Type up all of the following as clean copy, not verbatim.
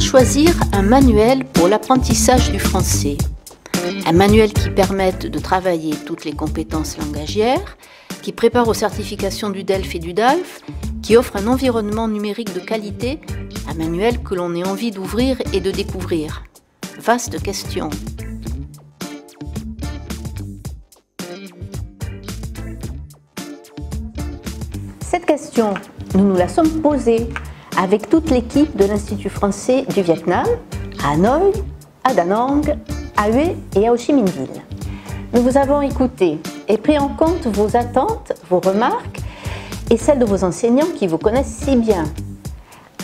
Comment choisir un manuel pour l'apprentissage du français? Un manuel qui permette de travailler toutes les compétences langagières, qui prépare aux certifications du DELF et du DALF, qui offre un environnement numérique de qualité, un manuel que l'on ait envie d'ouvrir et de découvrir. Vaste question. Cette question, nous nous la sommes posée avec toute l'équipe de l'Institut français du Vietnam, à Hanoï, à Da Nang, à Hue et à Ho Chi Minh Ville. Nous vous avons écouté et pris en compte vos attentes, vos remarques et celles de vos enseignants qui vous connaissent si bien.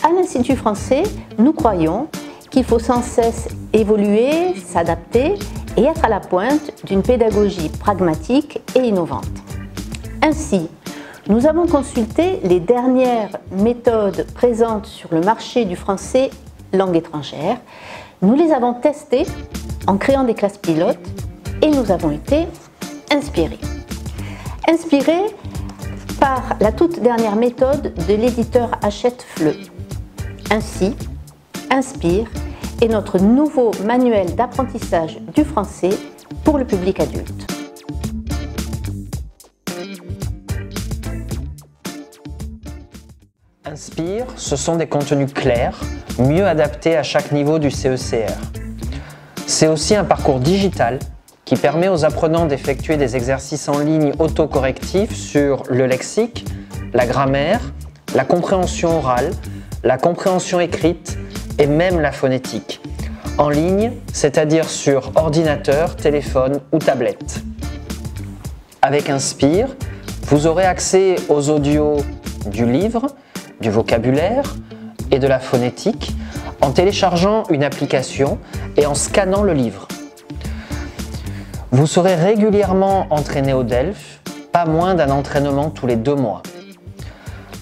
À l'Institut français, nous croyons qu'il faut sans cesse évoluer, s'adapter et être à la pointe d'une pédagogie pragmatique et innovante. Ainsi, nous avons consulté les dernières méthodes présentes sur le marché du français langue étrangère. Nous les avons testées en créant des classes pilotes et nous avons été inspirés. Inspirés par la toute dernière méthode de l'éditeur Hachette-Fleu. Ainsi, Inspire est notre nouveau manuel d'apprentissage du français pour le public adulte. Inspire, ce sont des contenus clairs, mieux adaptés à chaque niveau du CECR. C'est aussi un parcours digital qui permet aux apprenants d'effectuer des exercices en ligne autocorrectifs sur le lexique, la grammaire, la compréhension orale, la compréhension écrite et même la phonétique. En ligne, c'est-à-dire sur ordinateur, téléphone ou tablette. Avec Inspire, vous aurez accès aux audios du livre, du vocabulaire et de la phonétique en téléchargeant une application et en scannant le livre. Vous serez régulièrement entraîné au DELF, pas moins d'un entraînement tous les 2 mois.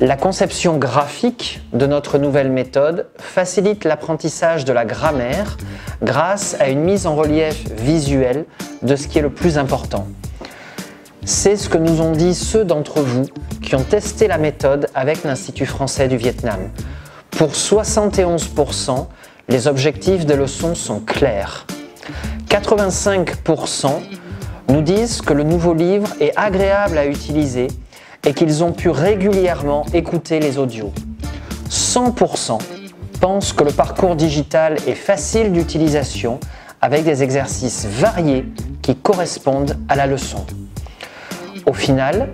La conception graphique de notre nouvelle méthode facilite l'apprentissage de la grammaire grâce à une mise en relief visuelle de ce qui est le plus important. C'est ce que nous ont dit ceux d'entre vous qui ont testé la méthode avec l'Institut français du Vietnam. Pour 71%, les objectifs des leçons sont clairs. 85% nous disent que le nouveau livre est agréable à utiliser et qu'ils ont pu régulièrement écouter les audios. 100% pensent que le parcours digital est facile d'utilisation avec des exercices variés qui correspondent à la leçon. Au final,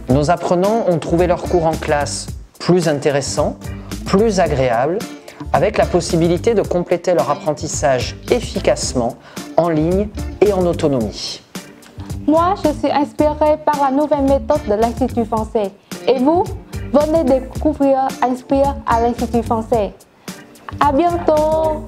nos apprenants ont trouvé leur cours en classe plus intéressant, plus agréable, avec la possibilité de compléter leur apprentissage efficacement, en ligne et en autonomie. Moi, je suis inspirée par la nouvelle méthode de l'Institut français. Et vous, venez découvrir Inspire à l'Institut français. À bientôt!